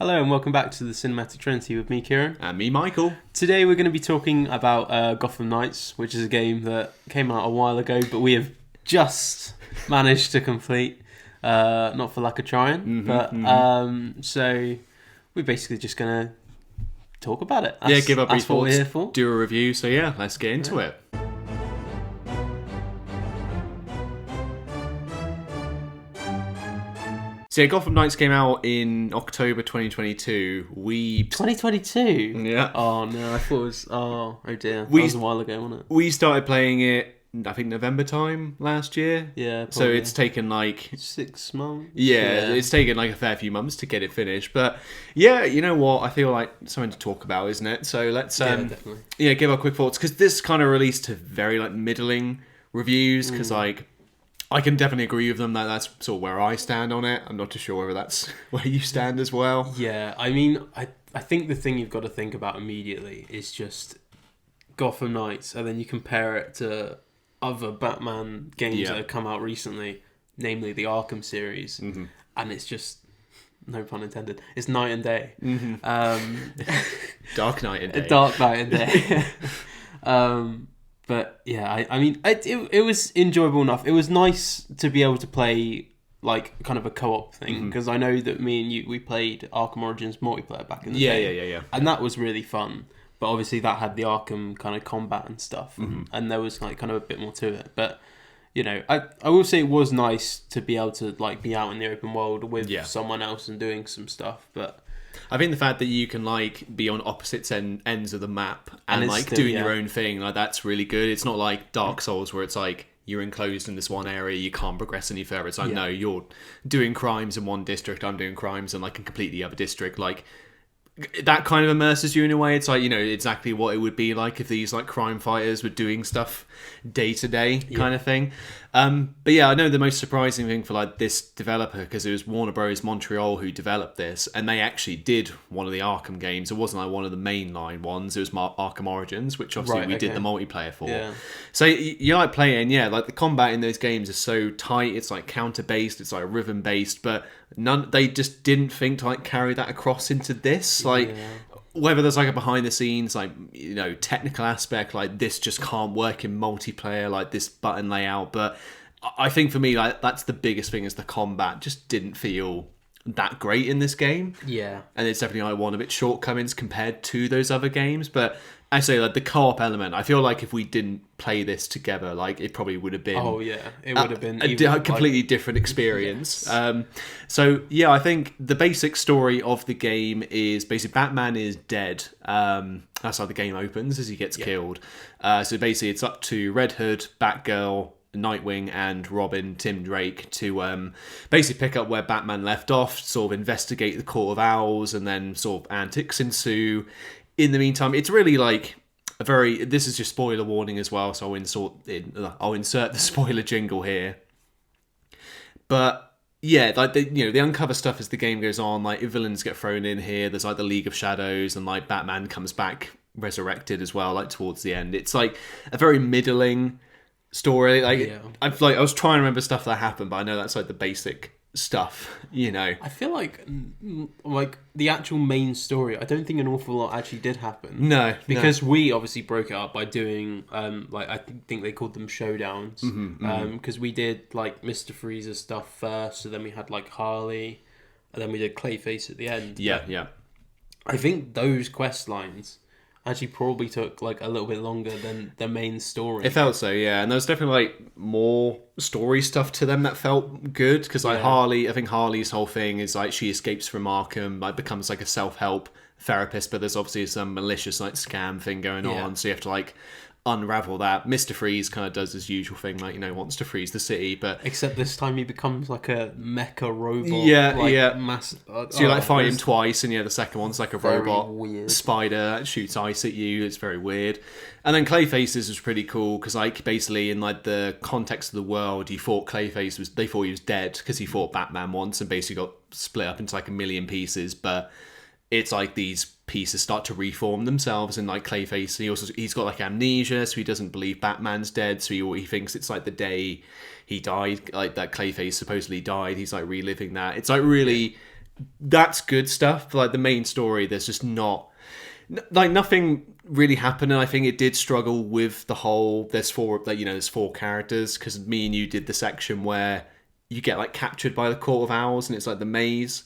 Hello and welcome back to the Cinematic Trinity with me, Kyran. And me, Michael. Today we're going to be talking about Gotham Knights, which is a game that came out a while ago, but we have just managed to complete. Not for lack of trying, so we're basically just going to talk about it. Give our brief that's what we're thoughts, here for. do a review. So let's get into it. So Gotham Knights came out in October 2022. 2022? Yeah. Oh no, I thought it was... Oh dear. That was a while ago, wasn't it? We started playing it, I think, November time last year. Yeah, probably. So it's taken 6 months? Yeah, it's taken a fair few months to get it finished. But yeah, you know what? I feel like something to talk about, isn't it? So let's definitely. give our quick thoughts. Because this kind of released to very middling reviews. Because I can definitely agree with them that that's sort of where I stand on it. I'm not too sure whether that's where you stand as well. Yeah, I mean, I think the thing you've got to think about immediately is just Gotham Knights, and then you compare it to other Batman games that have come out recently, namely the Arkham series, and it's just, no pun intended, it's night and day. Dark Knight and Day. Dark Knight and Day. But yeah, I mean, it was enjoyable enough. It was nice to be able to play like kind of a co-op thing, because I know that me and you, we played Arkham Origins multiplayer back in the day. Yeah. And that was really fun. But obviously that had the Arkham kind of combat and stuff, and there was kind of a bit more to it. But you know, I will say it was nice to be able to be out in the open world with someone else and doing some stuff. But I think the fact that you can be on opposite ends of the map and still, doing your own thing, that's really good. It's not like Dark Souls where it's you're enclosed in this one area, you can't progress any further. It's no, you're doing crimes in one district, I'm doing crimes in a completely other district. That kind of immerses you in a way. It's exactly what it would be like if these crime fighters were doing stuff day to day kind of thing. But yeah, I know the most surprising thing for this developer, because it was Warner Bros. Montreal who developed this, and they actually did one of the Arkham games. It wasn't one of the mainline ones. It was Arkham Origins, which obviously we did the multiplayer for. Yeah. So you playing, the combat in those games is so tight. It's counter based, it's rhythm based, but they just didn't think to carry that across into this. Whether there's a behind the scenes technical aspect, this just can't work in multiplayer, this button layout. But I think for me, that's the biggest thing, is the combat just didn't feel that great in this game. Yeah, and it's definitely one of its shortcomings compared to those other games. But I say the co-op element, I feel if we didn't play this together, it probably would have been it would have been a completely different experience. Yes. So yeah, I think the basic story of the game is basically Batman is dead. That's how the game opens, as he gets killed. So basically it's up to Red Hood, Batgirl, Nightwing and Robin, Tim Drake, to basically pick up where Batman left off, sort of investigate the Court of Owls, and then sort of antics ensue. In the meantime, it's really a very... This is just spoiler warning as well, so I'll insert the spoiler jingle here. But yeah, they uncover stuff as the game goes on. Villains get thrown in here. There's the League of Shadows, and Batman comes back resurrected as well. Towards the end, it's a very middling story. I was trying to remember stuff that happened, but I know that's the basic stuff, I feel like the actual main story, I don't think an awful lot actually did happen. No, because we obviously broke it up by doing I think they called them showdowns, because we did Mr. Freeze's stuff first, so then we had Harley, and then we did Clayface at the end. Yeah. I think those quest lines actually probably took a little bit longer than the main story. It felt so, yeah. And there was definitely more story stuff to them that felt good, because Harley, I think Harley's whole thing is she escapes from Arkham, becomes a self-help therapist, but there's obviously some malicious scam thing going on, so you have to unravel that. Mr. Freeze kind of does his usual thing, wants to freeze the city, but except this time he becomes a mecha robot. So you fight him twice, and the second one's a robot weird spider that shoots ice at you. It's very weird. And then Clayface's was pretty cool, because basically in the context of the world, you thought they thought he was dead because he fought Batman once and basically got split up into a million pieces, but it's these pieces start to reform themselves, and Clayface, he's got amnesia, so he doesn't believe Batman's dead, so he thinks it's the day he died, that Clayface supposedly died. He's reliving that. It's really that's good stuff. But, like, the main story, there's just not like nothing really happened, and I think it did struggle with the whole there's four characters, because me and you did the section where you get like captured by the Court of Owls and it's like the maze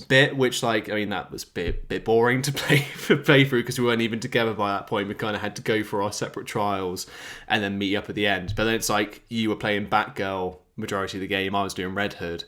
bit, which, like, I mean, that was a bit boring to play through, because we weren't even together by that point. We kind of had to go for our separate trials and then meet up at the end. But then it's like you were playing Batgirl majority of the game, I was doing Red Hood.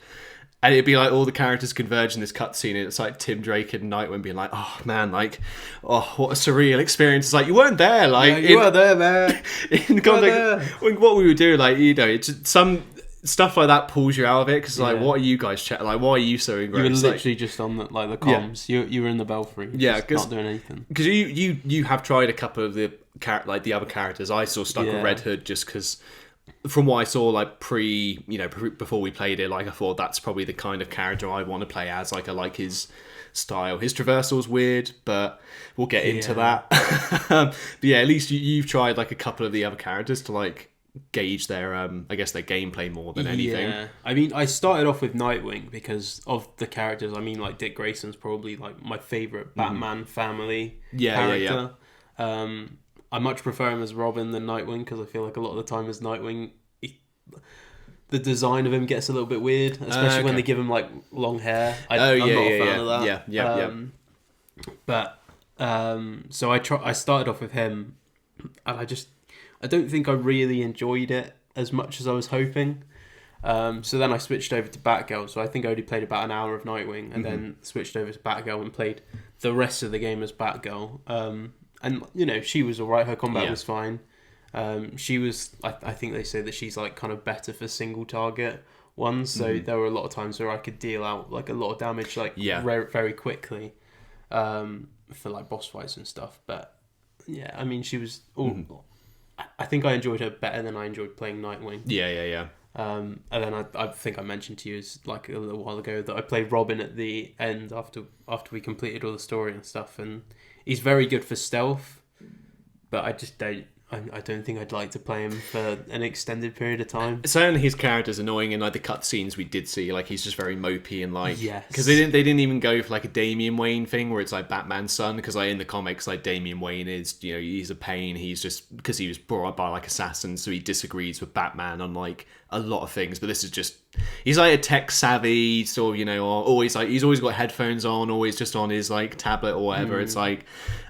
And it'd be like all the characters converge in this cutscene, and it's like Tim Drake and Nightwing being like, "Oh man, like, oh, what a surreal experience!" It's like you weren't there, like you were there, man. In the context, what we were doing, like, you know, it's some stuff like that pulls you out of it, because like, what are you guys like? Why are you so engrossed? You were literally just on the comms. Yeah. You were in the belfry. Yeah, because not doing anything. Because you have tried a couple of the the other characters. I still stuck with Red Hood just because. From what I saw, like before we played it, like I thought that's probably the kind of character I want to play as. Like I like his style. His traversal's weird, but we'll get into that. But yeah, at least you've tried like a couple of the other characters to like gauge their I guess their gameplay more than anything. Yeah, I mean, I started off with Nightwing because of the characters. I mean, like Dick Grayson's probably like my favorite Batman family character. I much prefer him as Robin than Nightwing, because I feel like a lot of the time as Nightwing, the design of him gets a little bit weird, especially when they give him like long hair. I'm not a fan of that. Yeah. But so I started off with him, and I don't think I really enjoyed it as much as I was hoping. So then I switched over to Batgirl. So I think I only played about an hour of Nightwing, and then switched over to Batgirl and played the rest of the game as Batgirl. And, you know, she was alright. Her combat was fine. She was... I think they say that she's, like, kind of better for single target ones. So there were a lot of times where I could deal out, like, a lot of damage, like, very quickly for, like, boss fights and stuff. But, yeah, I mean, she was... I think I enjoyed her better than I enjoyed playing Nightwing. Yeah. And then I think I mentioned to you like a little while ago that I played Robin at the end after we completed all the story and stuff, and he's very good for stealth, but I just don't think I'd like to play him for an extended period of time. Certainly his character's annoying in like the cutscenes we did see. Like he's just very mopey and like because they didn't even go for like a Damian Wayne thing where it's like Batman's son, because like in the comics like Damian Wayne is, you know, he's a pain. He's just because he was brought up by like assassins, so he disagrees with Batman on like a lot of things. But this is just he's like a tech savvy sort of, you know, always like he's always got headphones on, always just on his like tablet or whatever. It's like,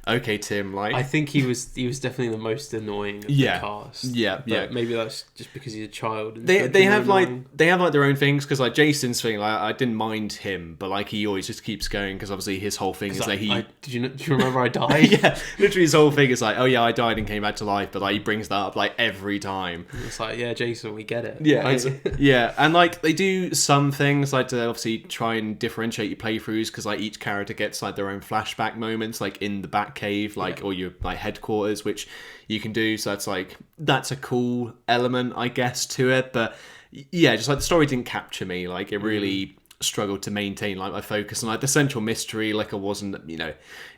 okay, Tim, like I think he was definitely the most annoying of the cast. Yeah. Maybe that's just because he's a child. And they have like their own things, because like Jason's thing, like I didn't mind him, but like he always just keeps going, because obviously his whole thing is like do you remember I died? Yeah, literally his whole thing is like, oh yeah, I died and came back to life, but like he brings that up like every time. It's like, yeah, Jason, we get it. Yeah, and like they do some things like to obviously try and differentiate your playthroughs, because like each character gets like their own flashback moments, like in the Batcave, like or your like headquarters, which you can do. So that's a cool element, I guess, to it. But yeah, just like the story didn't capture me. Like it really struggled to maintain like my focus, and like the central mystery, like I wasn't, you know,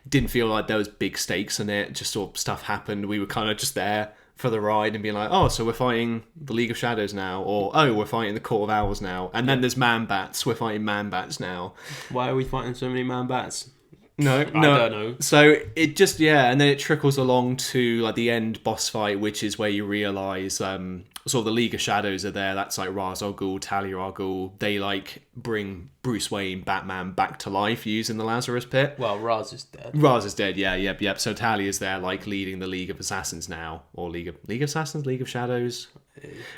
didn't feel like there was big stakes in it. Just sort of stuff happened. We were kind of just there for the ride and being like, oh, so we're fighting the League of Shadows now, or oh, we're fighting the Court of Owls now, and then there's Man-Bats, we're fighting Man-Bats now. Why are we fighting so many Man-Bats? No, I don't know. So it just and then it trickles along to like the end boss fight, which is where you realise sort of the League of Shadows are there. That's like Ra's al Ghul, Talia al Ghul. They like bring Bruce Wayne, Batman back to life using the Lazarus Pit. Well, Ra's is dead. Ra's is dead. Yeah, yep. So Talia's there, like leading the League of Assassins now, or League of Assassins, League of Shadows,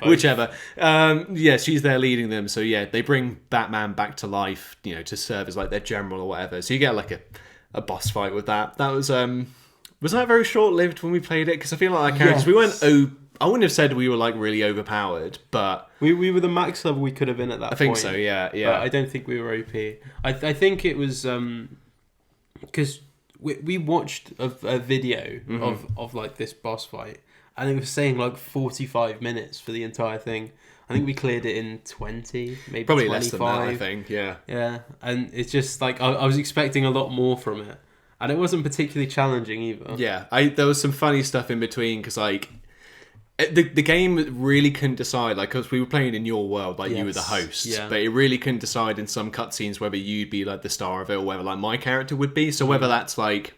whichever. She's there leading them. So yeah, they bring Batman back to life, you know, to serve as like their general or whatever. So you get like a boss fight with that. That was that very short lived when we played it? Because I feel like our characters we weren't. I wouldn't have said we were like really overpowered, but we were the max level we could have been at that point. I think so, yeah. But I don't think we were OP. I think it was because we watched a video of like this boss fight, and it was saying like 45 minutes for the entire thing. I think we cleared it in 20, maybe probably 25. less than that, I think, yeah. Yeah, and it's just like I was expecting a lot more from it, and it wasn't particularly challenging either. Yeah, there was some funny stuff in between, because like The game really couldn't decide, like, because we were playing in your world, like, you were the host, but it really couldn't decide in some cutscenes whether you'd be, like, the star of it, or whether, like, my character would be, so whether that's, like,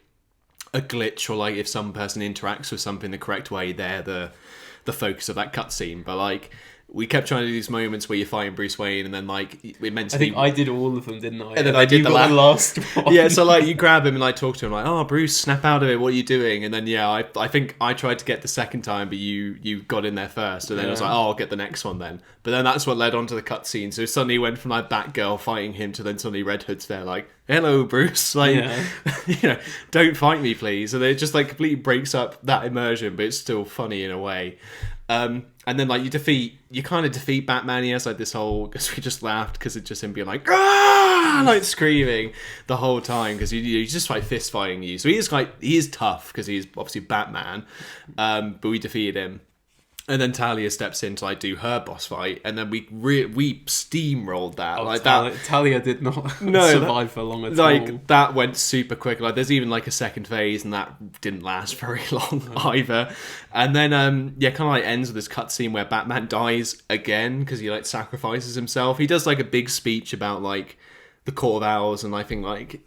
a glitch, or, like, if some person interacts with something the correct way, they're the focus of that cutscene, but, like, we kept trying to do these moments where you're fighting Bruce Wayne, and then, like, it meant to I think I did all of them, didn't I? And then I did the last one. Yeah, so, like, you grab him and, like, talk to him, like, oh, Bruce, snap out of it, what are you doing? And then, yeah, I think I tried to get the second time, but you got in there first, and then I was like, oh, I'll get the next one then. But then that's what led on to the cutscene, so it suddenly went from, like, Batgirl fighting him to then suddenly Red Hood's there, like, hello, Bruce, like, you know, don't fight me, please. And it just, like, completely breaks up that immersion, but it's still funny in a way. And then, like, you kind of defeat Batman. He has, like, this whole, because we just laughed because it's just him being like, ah, like, screaming the whole time, because he's just, like, fist fighting you. So he is tough because he's obviously Batman, but we defeated him. And then Talia steps in to, like, do her boss fight, and then we steamrolled that. Like Talia did not survive for long at all. Like, that went super quick. Like, there's even, like, a second phase, and that didn't last very long either. And then, kind of, like, ends with this cutscene where Batman dies again, because he, like, sacrifices himself. He does, like, a big speech about, like, the Court of Owls, and I think, like,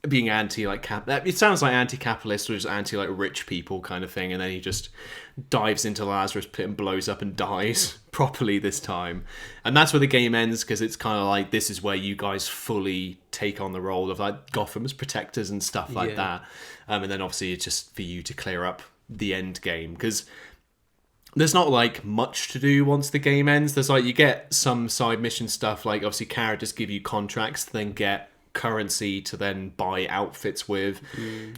being anti, like, it sounds like anti-capitalist or just anti, like, rich people kind of thing, and then he just dives into Lazarus Pit and blows up and dies properly this time. And that's where the game ends, because it's kind of like, this is where you guys fully take on the role of, like, Gotham's protectors and stuff like that. And then obviously it's just for you to clear up the end game, because there's not, like, much to do once the game ends. There's, like, you get some side mission stuff, like, obviously characters give you contracts to then get currency to then buy outfits with,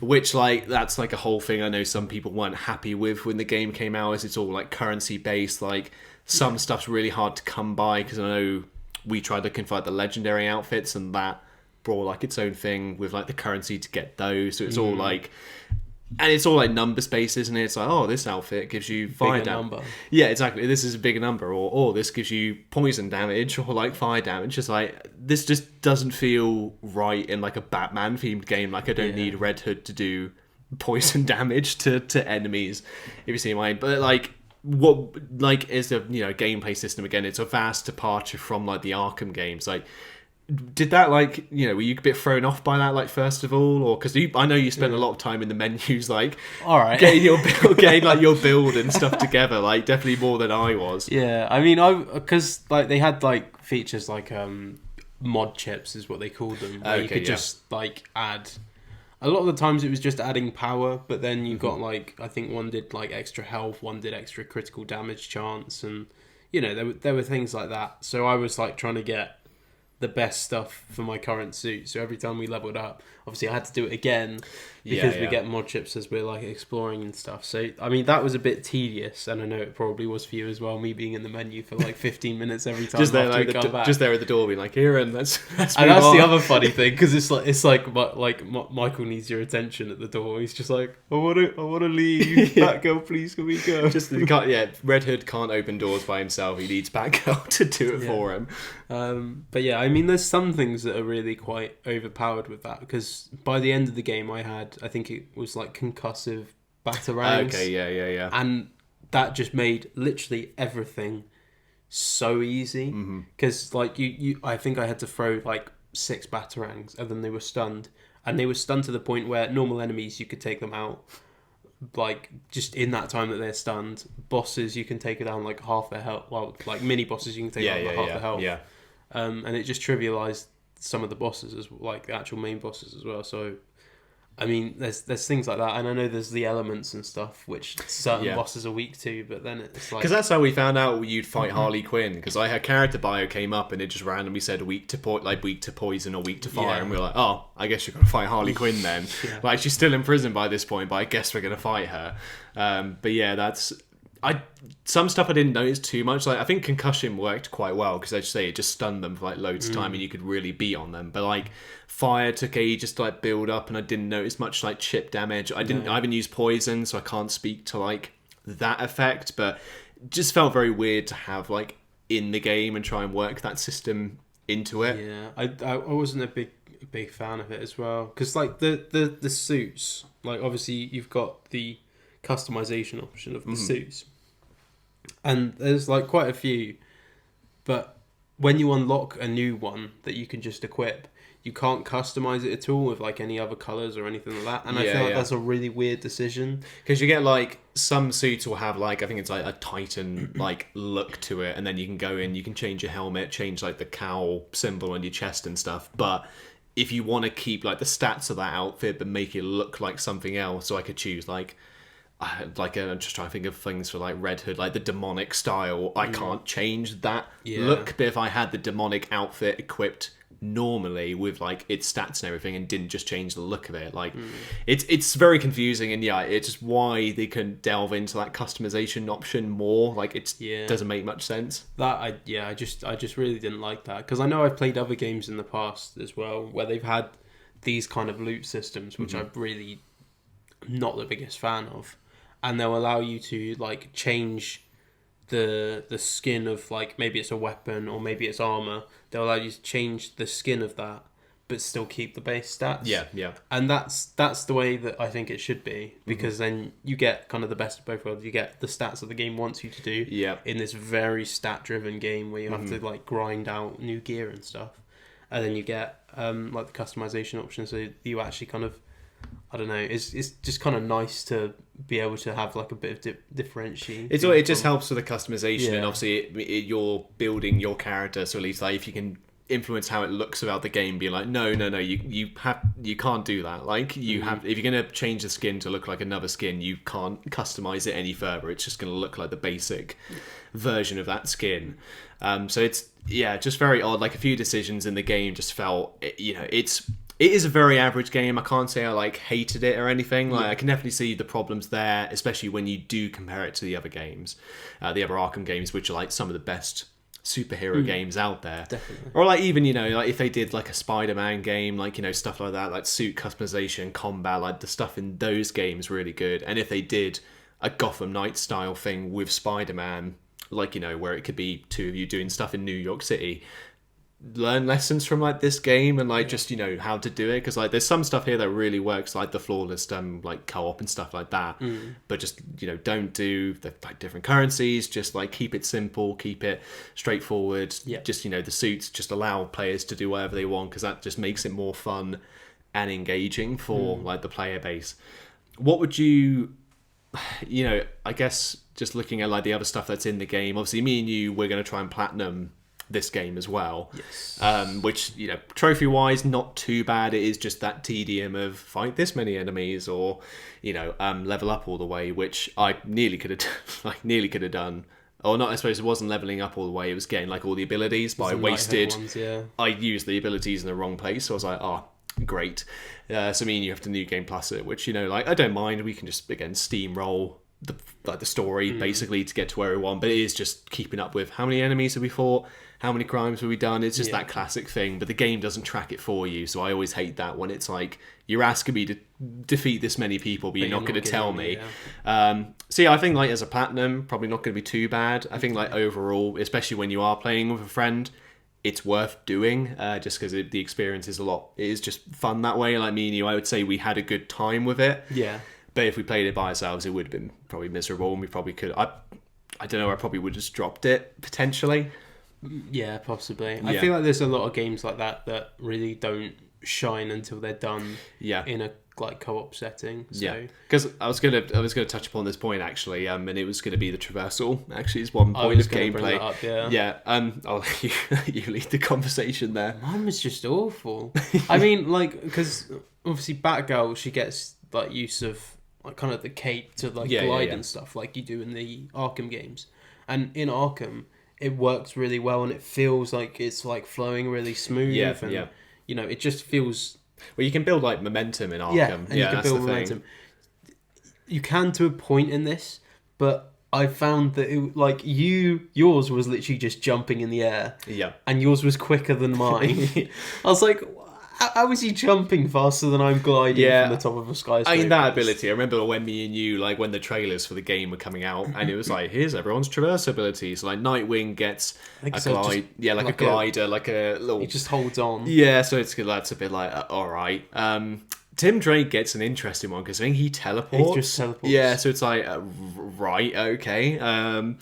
which, like, that's, like, a whole thing I know some people weren't happy with when the game came out, is it's all, like, currency based. Like, some stuff's really hard to come by, because I know we tried looking for, like, the legendary outfits, and that brought, like, its own thing with, like, the currency to get those. So it's all, like, and it's all, like, number space, isn't it? It's like, oh, this outfit gives you fire damage. Yeah, exactly. This is a bigger number. Or this gives you poison damage, or, like, fire damage. It's like, this just doesn't feel right in, like, a Batman-themed game. Like, I don't need Red Hood to do poison damage to enemies, if you see my... But, like, what, like, is a, you know, gameplay system, again, it's a vast departure from, like, the Arkham games. Like, did that, like, you know, were you a bit thrown off by that, like, first of all, or because I know you spent a lot of time in the menus, like, all right, getting your like your build and stuff together, like, definitely more than I was. Yeah, I mean, because, like, they had, like, features like mod chips is what they called them, where you could just, like, add. A lot of the times it was just adding power, but then you got, like, I think one did, like, extra health, one did extra critical damage chance, and, you know, there were things like that. So I was, like, trying to get the best stuff for my current suit. So every time we leveled up, obviously I had to do it again, because we get mod chips as we're, like, exploring and stuff. So, I mean, that was a bit tedious, and I know it probably was for you as well, me being in the menu for, like, 15 minutes every time. Just there, like, just there at the door being like, here, and that's and that's the other funny thing, because it's like Michael needs your attention at the door. He's just like, I want to leave. Batgirl, please, can we go? Red Hood can't open doors by himself. He needs Batgirl to do it for him. But yeah, I mean, there's some things that are really quite overpowered with that, because by the end of the game I think it was, like, concussive batarangs. Okay, yeah. And that just made literally everything so easy, because like I think I had to throw, like, 6 batarangs, and then they were stunned, and they were stunned to the point where normal enemies you could take them out, like, just in that time that they're stunned. Bosses you can take it down, like, half their health. Well, like, mini bosses you can take down, like, half their health. Yeah. And it just trivialized some of the bosses, as like the actual main bosses as well. So, I mean, there's things like that, and I know there's the elements and stuff which certain bosses are weak to, but then it's like, because that's how we found out you'd fight Harley Quinn, because her character bio came up and it just randomly said weak to poison or weak to fire, and we were like, oh, I guess you're gonna fight Harley Quinn then. Like, she's still in prison by this point, but I guess we're gonna fight her. But yeah, that's. Some stuff I didn't notice too much. Like, I think concussion worked quite well, because I'd say it just stunned them for, like, loads of time, and you could really beat on them. But, like, fire took ages to, like, build up, and I didn't notice much, like, chip damage. I haven't used poison, so I can't speak to, like, that effect. But it just felt very weird to have, like, in the game and try and work that system into it. Yeah, I wasn't a big fan of it as well, because, like, the suits, like, obviously you've got the customization option of the suits. And there's like quite a few, but when you unlock a new one that you can just equip, you can't customize it at all with like any other colors or anything like that. And I feel like that's a really weird decision, because you get like some suits will have like, I think it's like a Titan like look to it, and then you can go in, you can change your helmet, change like the cowl symbol on your chest and stuff. But if you want to keep like the stats of that outfit but make it look like something else, so I could choose like I'm just trying to think of things for like Red Hood, like the demonic style. I can't change that look, but if I had the demonic outfit equipped normally with like its stats and everything and didn't just change the look of it, like it's very confusing. And it's just why they couldn't delve into that customization option more. Like it doesn't make much sense. I just really didn't like that, because I know I've played other games in the past as well where they've had these kind of loot systems, which I'm really not the biggest fan of. And they'll allow you to like change the skin of, like, maybe it's a weapon or maybe it's armor. They'll allow you to change the skin of that, but still keep the base stats. Yeah. And that's the way that I think it should be, because then you get kind of the best of both worlds. You get the stats that the game wants you to do in this very stat-driven game where you have to like grind out new gear and stuff, and then you get like the customization option, so you actually kind of, I don't know. It's just kind of nice to be able to have like a bit of differentiation. It just helps with the customization, and obviously you're building your character. So at least like if you can influence how it looks about the game, be like, no, you can't do that. Like you have, if you're gonna change the skin to look like another skin, you can't customize it any further. It's just gonna look like the basic version of that skin. So it's just very odd. Like a few decisions in the game just felt, it is a very average game. I can't say I like hated it or anything. Like I can definitely see the problems there, especially when you do compare it to the other games, the other Arkham games, which are like some of the best superhero games out there. Definitely. Or like even like if they did like a Spider-Man game, like stuff like that, like suit customization, combat, like the stuff in those games really good. And if they did a Gotham Knights style thing with Spider-Man, like where it could be two of you doing stuff in New York City, learn lessons from like this game and like just how to do it, because like there's some stuff here that really works, like the flawless like co-op and stuff like that, but just don't do the like different currencies, just like keep it simple, keep it straightforward. Just the suits, just allow players to do whatever they want, because that just makes it more fun and engaging for like the player base. What would you I guess just looking at like the other stuff that's in the game, obviously me and you, we're going to try and platinum this game as well, which trophy wise not too bad. It is just that tedium of fight this many enemies or level up all the way, which I nearly could have done, or not. I suppose it wasn't leveling up all the way, it was getting like all the abilities, but I wasted I used the abilities in the wrong place, so I was like, great. So me and you have to New Game Plus it, which like I don't mind. We can just again steamroll the story basically to get to where we want, but it is just keeping up with how many enemies have we fought, how many crimes have we done. It's just that classic thing, but the game doesn't track it for you. So I always hate that when it's like you're asking me to defeat this many people, but you're not going to tell me. So I think like as a platinum, probably not going to be too bad. I think like overall, especially when you are playing with a friend, it's worth doing, just because the experience is it is just fun that way. Like me and you, I would say we had a good time with it. But if we played it by ourselves, it would have been probably miserable, and we probably could. I don't know. I probably would have just dropped it potentially. Yeah, possibly. I feel like there's a lot of games like that really don't shine until they're done. In a like co-op setting. So. Because I was gonna touch upon this point actually, and it was gonna be the traversal. Actually, is one point of gameplay. I'll let you lead the conversation there. Mine was just awful. I mean, like, because obviously Batgirl, she gets like use of like kind of the cape to like glide and stuff like you do in the Arkham games, and in Arkham it works really well and it feels like it's like flowing really smooth it just feels. Well, you can build like momentum in Arkham. You can build momentum. You can to a point in this, but I found that it, like yours was literally just jumping in the air. And yours was quicker than mine. I was like, how is he jumping faster than I'm gliding from the top of a skyscraper? I mean, that ability. I remember when me and you, like, when the trailers for the game were coming out, and it was like, here's everyone's traverse ability. So, like, Nightwing gets a glide, like a glider, like a little. He just holds on. Yeah, so that's a bit like, all right. Tim Drake gets an interesting one because I think he teleports. He just teleports. Yeah, so it's like, right, okay.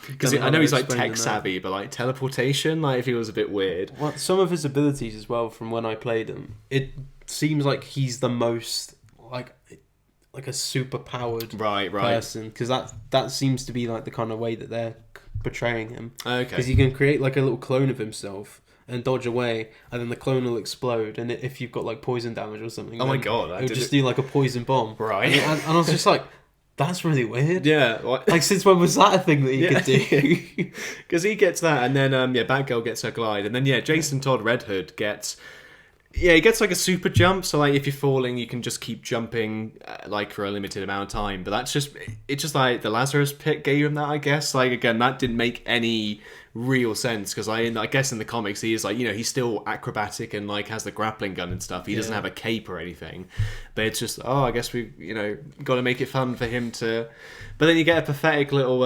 Because I know he's like tech savvy, but like teleportation, like, it feels a bit weird. Well, some of his abilities as well, from when I played him, it seems like he's the most like a super powered person, because that seems to be like the kind of way that they're portraying him. Okay. Because he can create like a little clone of himself and dodge away, and then the clone will explode, and if you've got like poison damage or something, oh my god, it'll just do like a poison bomb, right? And I was just like, that's really weird. Yeah, like since when was that a thing that he could do? Because he gets that, and then Batgirl gets her glide, and then Jason Todd Red Hood gets. Yeah, he gets like a super jump, so like if you're falling, you can just keep jumping like for a limited amount of time. But it's just like the Lazarus Pit gave him that, I guess. Like, again, that didn't make any real sense, because I guess in the comics he is like, he's still acrobatic and like has the grappling gun and stuff. He doesn't have a cape or anything, but it's just, I guess we got to make it fun for him to. But then you get a pathetic little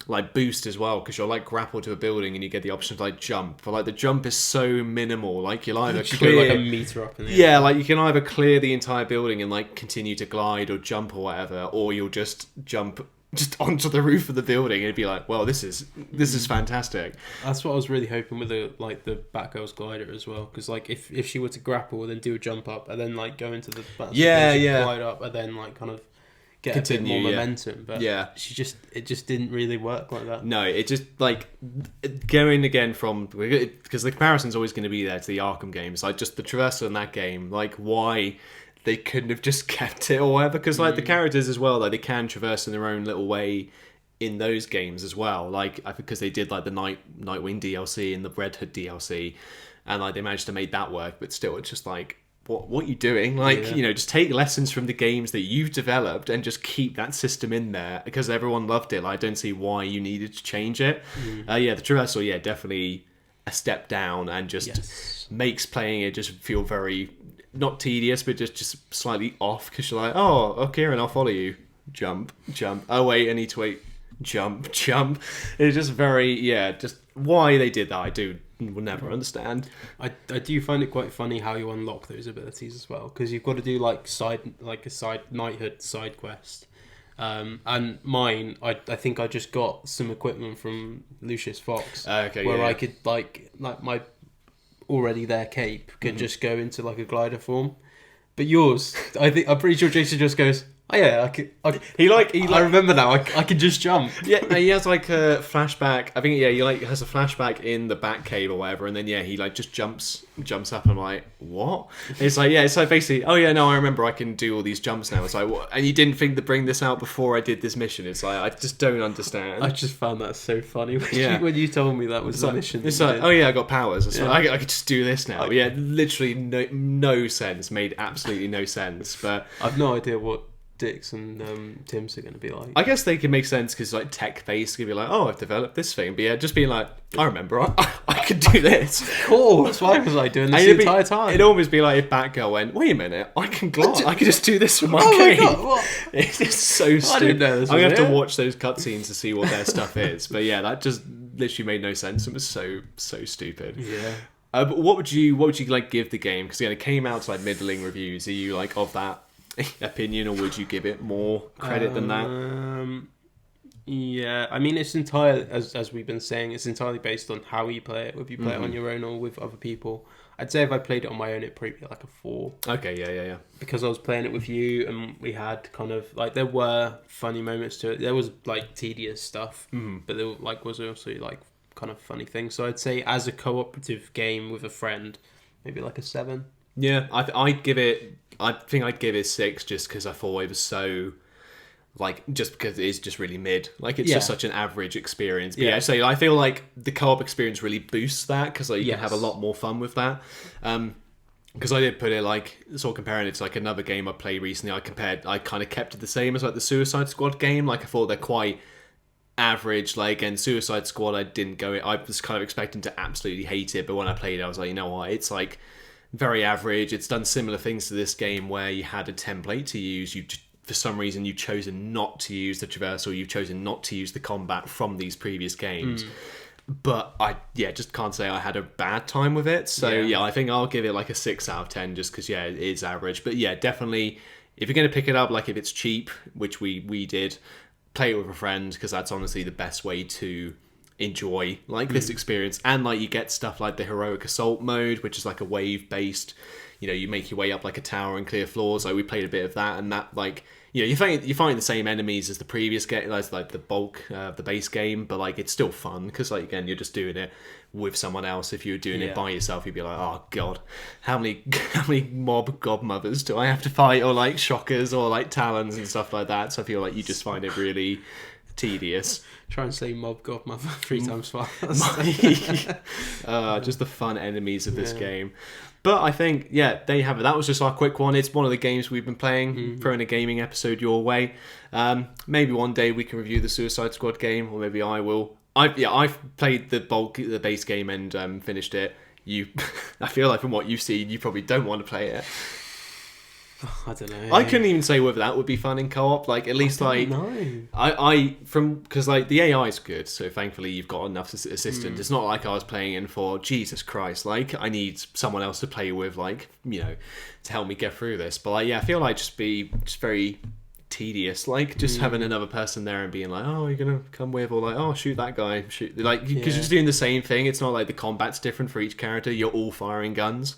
like boost as well, because you're like grappled to a building and you get the option to like jump, but like the jump is so minimal. Like you'll either clear go like a meter up in the air. like you can either clear the entire building and like continue to glide or jump or whatever, or you'll just jump just onto the roof of the building and it'd be like, well, this is fantastic. That's what I was really hoping with the Batgirl's glider as well, because like if she were to grapple, then do a jump up, and then like go into the glide up, and then like kind of get a bit more momentum. But it just didn't really work like that. No, it just like going again from, because the comparison's always going to be there to the Arkham games, like just the traversal in that game, like why they couldn't have just kept it or whatever, because like the characters as well, like they can traverse in their own little way in those games as well, like because they did like the Nightwing DLC and the Red Hood DLC, and like they managed to make that work, but still it's just like, what are you doing? Like, just take lessons from the games that you've developed and just keep that system in there, because everyone loved it. Like, I don't see why you needed to change it. The traversal, definitely a step down, and just makes playing it just feel very, not tedious, but just slightly off, because you're like, oh, Kyran, I'll follow you. Jump. Oh, wait, I need to wait. Jump. It's just very, just why they did that, I will never understand. I do find it quite funny how you unlock those abilities as well, because you've got to do like a side knighthood side quest. And mine, I think I just got some equipment from Lucius Fox, where I could like my already there cape could just go into like a glider form. But yours, I'm pretty sure Jason just goes, oh yeah, I remember now. I can just jump. Yeah, he has like a flashback. I think he like has a flashback in the Batcave or whatever, and then he like just jumps up. And I'm like, what? And it's like basically, oh yeah, no, I remember I can do all these jumps now. It's like, what? And you didn't think to bring this out before I did this mission? It's like, I just don't understand. I just found that so funny when you told me that was the mission. It's like, oh yeah, I got powers. It's like, I could just do this now. Literally no sense. Made absolutely no sense. But I've no idea what Dix and Tim's are going to be like. I guess they can make sense because like tech based, could be like, oh, I've developed this thing, but just being like, I remember I could do this. Cool. That's why was I doing this the entire time? It'd almost be like if Batgirl went, wait a minute, I can glide. I can just do this with my game. My God, what? It's just so stupid. I didn't know this. I'm gonna have to watch those cutscenes to see what their stuff is. But that just literally made no sense. It was so stupid. Yeah. But what would you like give the game? Because it came out to like middling reviews. Are you like of that opinion, or would you give it more credit than that? Yeah, I mean, it's entirely, as we've been saying, it's entirely based on how you play it, whether you play it on your own or with other people. I'd say if I played it on my own, it'd probably be like a 4. Okay, yeah. Because I was playing it with you, and we had kind of like, there were funny moments to it. There was like tedious stuff, but there was also like kind of funny things. So I'd say as a cooperative game with a friend, maybe like a 7. Yeah, I'd give it. I think I'd give it 6 just because I thought it was so, like, just because it is just really mid. Like, it's just such an average experience. But so I feel like the co-op experience really boosts that, because like, you can have a lot more fun with that. Because I did put it like, sort of comparing it to like another game I played recently. I kind of kept it the same as like the Suicide Squad game. Like, I thought they're quite average. Like, and Suicide Squad, I was kind of expecting to absolutely hate it, but when I played it, I was like, you know what, it's like very average. It's done similar things to this game where you had a template to use. For some reason, you've chosen not to use the traversal. You've chosen not to use the combat from these previous games. But I just can't say I had a bad time with it. So I think I'll give it like a 6 out of 10 just because it is average. But yeah, definitely if you're going to pick it up, like if it's cheap, which we did, play it with a friend because that's honestly the best way to enjoy like this experience. And like you get stuff like the heroic assault mode, which is like a wave based, you make your way up like a tower and clear floors. Like we played a bit of that, and that like you find the same enemies as the previous game, as like the bulk of the base game, but like it's still fun because like again you're just doing it with someone else. If you were doing it by yourself, you'd be like, oh god, how many mob godmothers do I have to fight, or like shockers or like talons and stuff like that. So I feel like you just find it really tedious. Try and say mob godmother 3 times fast. Just the fun enemies of this game. But I think, there you have it. That was just our quick one. It's one of the games we've been playing, throwing a gaming episode your way. Maybe one day we can review the Suicide Squad game, or maybe I will. I've played the base game and finished it. I feel like from what you've seen, you probably don't want to play it. I don't know. I couldn't even say whether that would be fun in co-op. Like at least because like the AI is good, so thankfully you've got enough assistance. It's not like I was playing in for Jesus Christ. Like I need someone else to play with, like to help me get through this. But like I feel like just very tedious. Like just having another person there and being like, oh, you're gonna come with, or like, oh, shoot that guy, shoot, like because you're just doing the same thing. It's not like the combat's different for each character. You're all firing guns.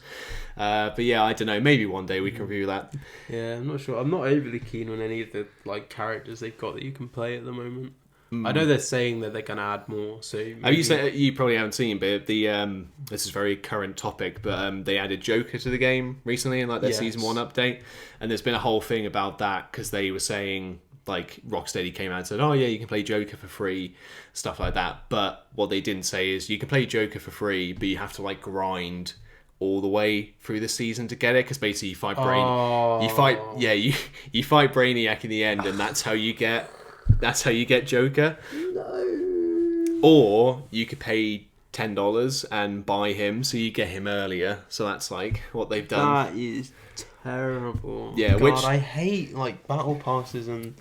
But I don't know. Maybe one day we can review that. Yeah, I'm not sure. I'm not overly keen on any of the like characters they've got that you can play at the moment. I know they're saying that they're going to add more. So maybe... you probably haven't seen, but the this is a very current topic. But they added Joker to the game recently in like their season 1 update, and there's been a whole thing about that because they were saying like Rocksteady came out and said, oh yeah, you can play Joker for free, stuff like that. But what they didn't say is you can play Joker for free, but you have to like grind all the way through the season to get it, because basically you fight you fight Brainiac in the end, and that's how you get Joker. No. Or you could pay $10 and buy him, so you get him earlier. So that's like what they've done. That is terrible. Yeah, God, I hate like battle passes and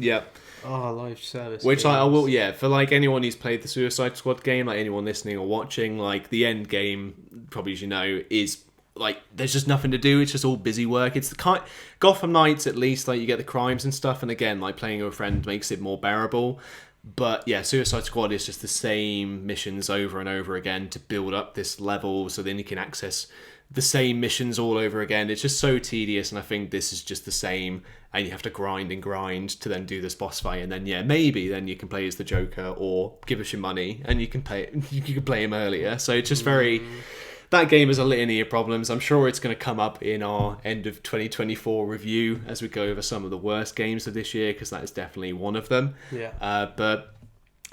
live service. Which I will, for like anyone who's played the Suicide Squad game, like anyone listening or watching, like the end game, probably as you know, is like there's just nothing to do. It's just all busy work. It's the kind Gotham Knights, at least, like you get the crimes and stuff, and again, like playing with a friend makes it more bearable. But Suicide Squad is just the same missions over and over again to build up this level, so then you can access the same missions all over again. It's just so tedious, and I think this is just the same, and you have to grind to then do this boss fight, and then maybe then you can play as the Joker, or give us your money and you can play him earlier. So it's just very... That game has a litany of problems. I'm sure it's going to come up in our end of 2024 review as we go over some of the worst games of this year, because that is definitely one of them. But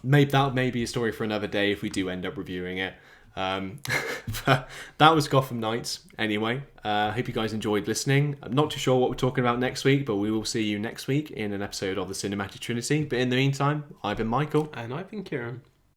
maybe that may be a story for another day if we do end up reviewing it. That was Gotham Knights anyway. I hope you guys enjoyed listening. I'm not too sure what we're talking about next week, but we will see you next week in an episode of the Cinematic Trinity. But in the meantime, I've been Michael. And I've been Kyran.